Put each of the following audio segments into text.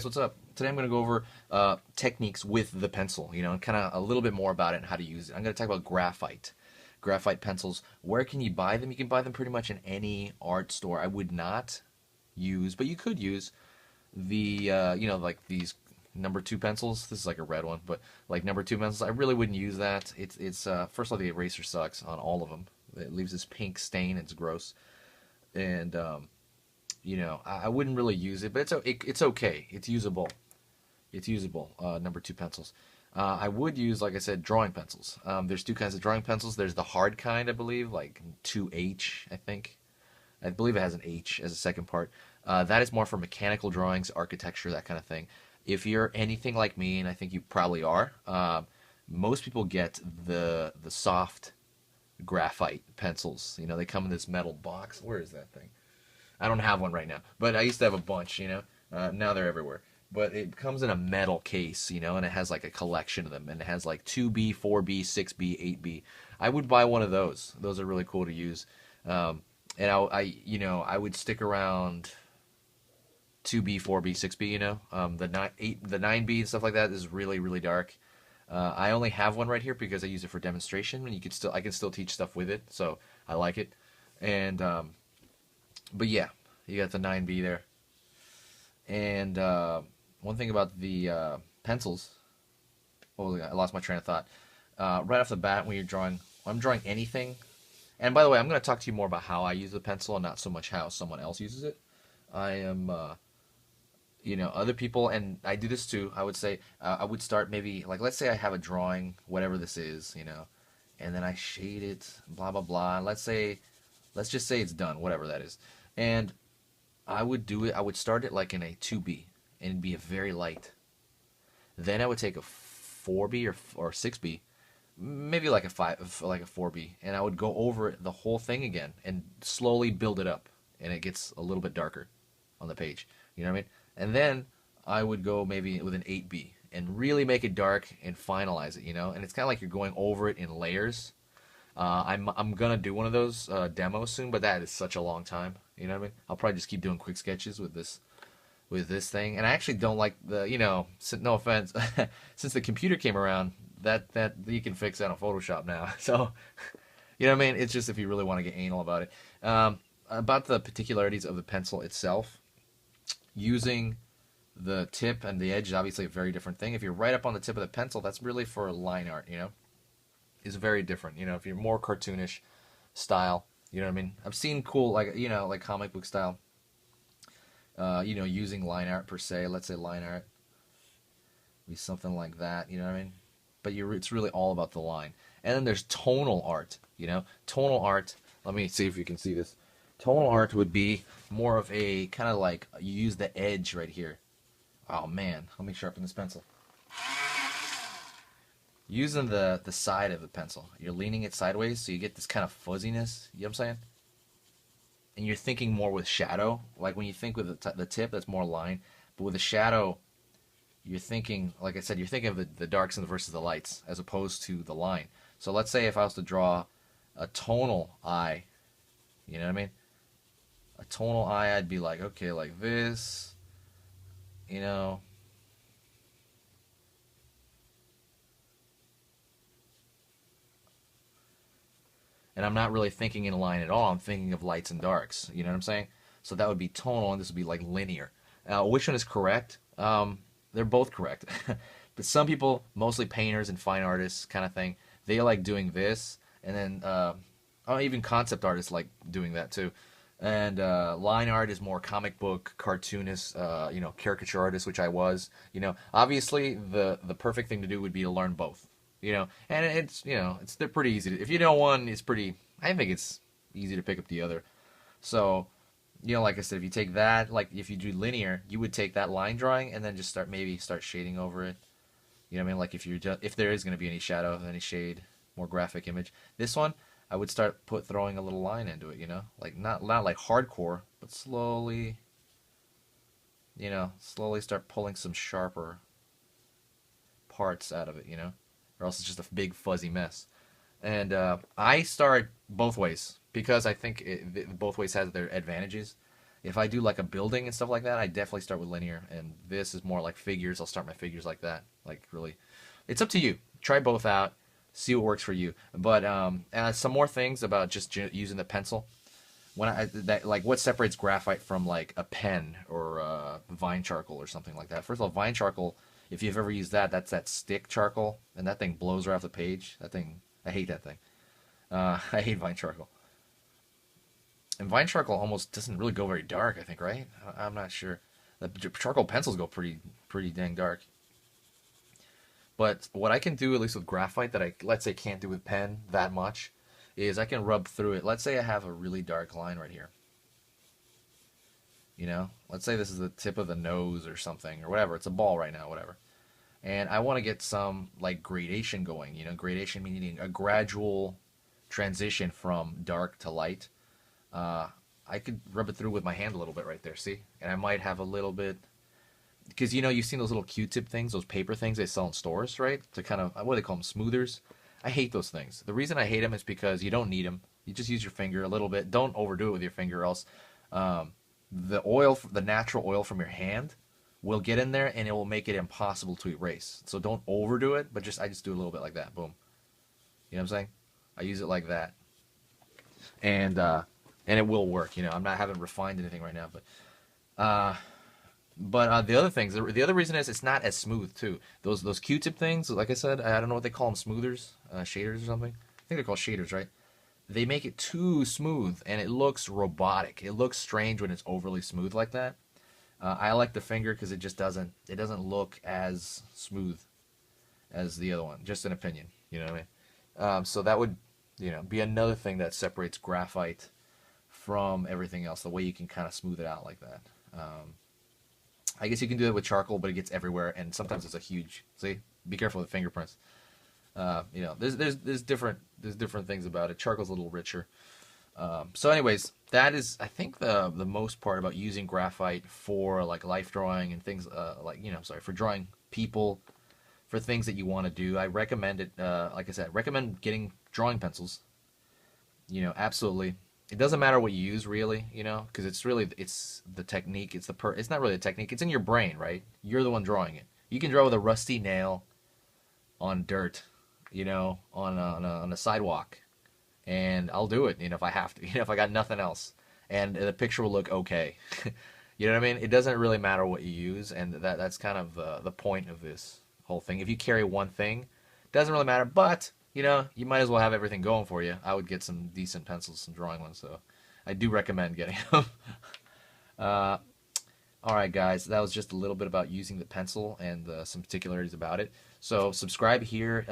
what's up? Today I'm going to go over techniques with the pencil, and kind of a little bit more about it and how to use it. I'm going to talk about graphite pencils. Where can you buy them? You can buy them pretty much in any art store. I would not use, but you could use the, like these number two pencils. This is like a red one, but like number two pencils, I really wouldn't use that. It's first of all, the eraser sucks on all of them. It leaves this pink stain. It's gross, and I wouldn't really use it, but it's okay. It's usable. It's usable. Number two pencils. I would use, like I said, drawing pencils. There's two kinds of drawing pencils. There's the hard kind, I believe, like 2H, I think. I believe it has an H as a second part. That is more for mechanical drawings, architecture, that kind of thing. If you're anything like me, and I think you probably are, most people get the soft graphite pencils. They come in this metal box. Where is that thing? I don't have one right now, but I used to have a bunch, now they're everywhere. But it comes in a metal case, and it has like a collection of them, and it has like 2B, 4B, 6B, 8B. I would buy one of those. Those are really cool to use. And I would stick around 2B, 4B, 6B, the 9B and stuff like that is really, really dark. I only have one right here because I use it for demonstration, and I can still teach stuff with it, so I like it. And but yeah, you got the 9B there. And one thing about the pencils, oh, I lost my train of thought. Right off the bat, when I'm drawing anything, and by the way, I'm going to talk to you more about how I use the pencil and not so much how someone else uses it. I am, other people, and I do this too, I would say, I would start maybe, like, let's say I have a drawing, whatever this is, and then I shade it, blah, blah, blah, and let's just say it's done, whatever that is. And I would start it like in a 2B, and it'd be a very light. Then I would take a 4B or 6B, maybe like a 4B, and I would go over the whole thing again and slowly build it up, and it gets a little bit darker on the page. You know what I mean? And then I would go maybe with an 8B and really make it dark and finalize it, And it's kind of like you're going over it in layers. I'm gonna do one of those demos soon, but that is such a long time. You know what I mean? I'll probably just keep doing quick sketches with this thing. And I actually don't like no offense, since the computer came around, that you can fix that on Photoshop now. So, you know what I mean? It's just if you really want to get anal about it. About the particularities of the pencil itself, using the tip and the edge is obviously a very different thing. If you're right up on the tip of the pencil, that's really for line art, Is very different. If you're more cartoonish style, you know what I mean? I've seen cool, like comic book style, using line art per se. Let's say line art be something like that, you know what I mean? But it's really all about the line. And then there's tonal art, Tonal art, let me see if you can see this. Tonal art would be more of a kind of like, you use the edge right here. Oh man, let me sharpen this pencil. Using the side of the pencil. You're leaning it sideways, so you get this kind of fuzziness, you know what I'm saying? And you're thinking more with shadow. Like when you think with the tip, that's more line. But with the shadow, you're thinking, like I said, you're thinking of the darks and versus the lights, as opposed to the line. So let's say if I was to draw a tonal eye, you know what I mean? A tonal eye, I'd be like, okay, like this, And I'm not really thinking in a line at all. I'm thinking of lights and darks. You know what I'm saying? So that would be tonal, and this would be like linear. Which one is correct? They're both correct. But some people, mostly painters and fine artists kind of thing, they like doing this. And then even concept artists like doing that too. And line art is more comic book, cartoonist, caricature artist, which I was. Obviously the perfect thing to do would be to learn both. And they're pretty easy. If you know one, I think it's easy to pick up the other. So, like I said, if you take that, like if you do linear, you would take that line drawing and then just start shading over it. You know what I mean? Like if there is going to be any shadow, any shade, more graphic image. This one, I would start throwing a little line into it, like not like hardcore, but slowly, slowly start pulling some sharper parts out of it, or else it's just a big fuzzy mess. And I start both ways because I think both ways has their advantages. If I do like a building and stuff like that, I definitely start with linear. And this is more like figures. I'll start my figures like that. Like really, it's up to you. Try both out, see what works for you. But some more things about just using the pencil. Like what separates graphite from like a pen or vine charcoal or something like that. First of all, vine charcoal, if you've ever used that, that's that stick charcoal, and that thing blows right off the page. That thing, I hate that thing. I hate vine charcoal. And vine charcoal almost doesn't really go very dark, I think, right? I'm not sure. The charcoal pencils go pretty dang dark. But what I can do, at least with graphite, that I, let's say, can't do with pen that much, is I can rub through it. Let's say I have a really dark line right here. You know, let's say this is the tip of the nose or something, or whatever. It's a ball right now, whatever. And I want to get some, like, gradation going. You know, gradation meaning a gradual transition from dark to light. I could rub it through with my hand a little bit right there, see? And I might have a little bit, because, you know, you've seen those little Q-tip things, those paper things they sell in stores, right? To kind of, what do they call them, smoothers? I hate those things. The reason I hate them is because you don't need them. You just use your finger a little bit. Don't overdo it with your finger, or else the oil, the natural oil from your hand will get in there and it will make it impossible to erase. So don't overdo it, but I just do a little bit like that. Boom. You know what I'm saying? I use it like that. And it will work. You know, I haven't refined anything right now, but the other things, the other reason is it's not as smooth too. Those Q-tip things, like I said, I don't know what they call them, smoothers, shaders or something. I think they're called shaders, right? They make it too smooth and it looks robotic. It looks strange when it's overly smooth like that. I like the finger because it doesn't look as smooth as the other one. Just an opinion, you know what I mean? So that would, you know, be another thing that separates graphite from everything else. The way you can kind of smooth it out like that. I guess you can do it with charcoal, but it gets everywhere, and sometimes it's a huge. See, be careful with fingerprints. You know, there's different things about it. Charcoal's a little richer. So, anyways, that is, I think, the most part about using graphite for like life drawing and things like, you know, for drawing people, for things that you want to do. I recommend it. Like I said, recommend getting drawing pencils. You know, absolutely. It doesn't matter what you use, really, you know, because it's the technique. It's not really a technique. It's in your brain, right? You're the one drawing it. You can draw with a rusty nail on dirt, you know, on a sidewalk, and I'll do it, you know, if I have to, you know, if I got nothing else, and the picture will look okay. You know what I mean? It doesn't really matter what you use, and that's kind of the point of this whole thing. If you carry one thing, it doesn't really matter, but you know, you might as well have everything going for you. I would get some decent pencils, some drawing ones, so I do recommend getting them. Alright guys, that was just a little bit about using the pencil and some particularities about it. So subscribe here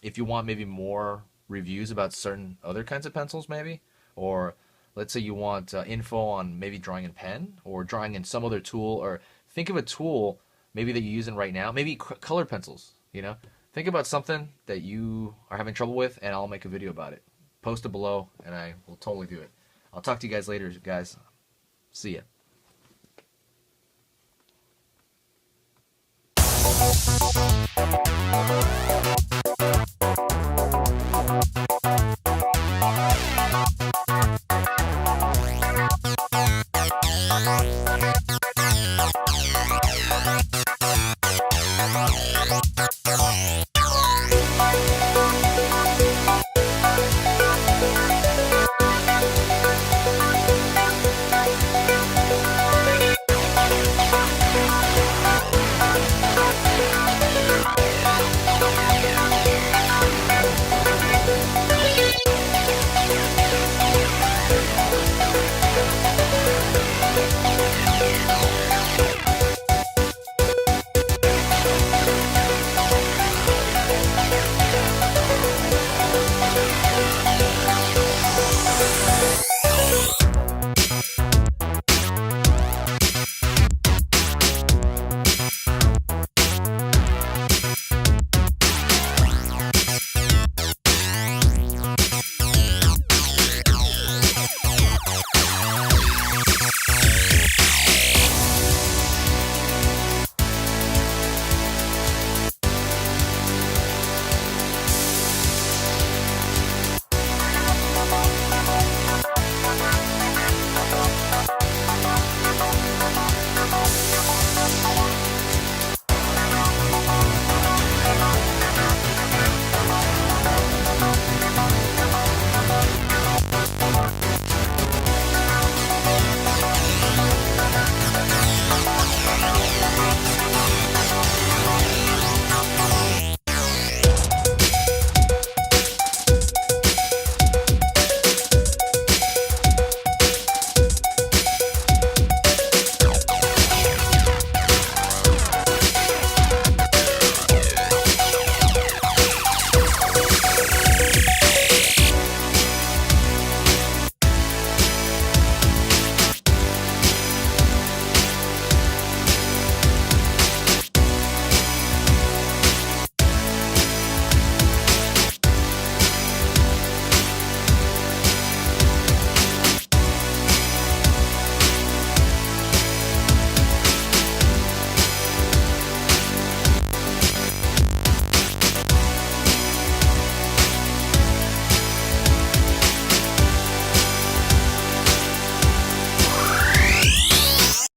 if you want maybe more reviews about certain other kinds of pencils maybe, or let's say you want info on maybe drawing in pen or drawing in some other tool, or think of a tool maybe that you're using right now, maybe colored pencils, you know. Think about something that you are having trouble with, and I'll make a video about it. Post it below, and I will totally do it. I'll talk to you guys later, guys. See ya.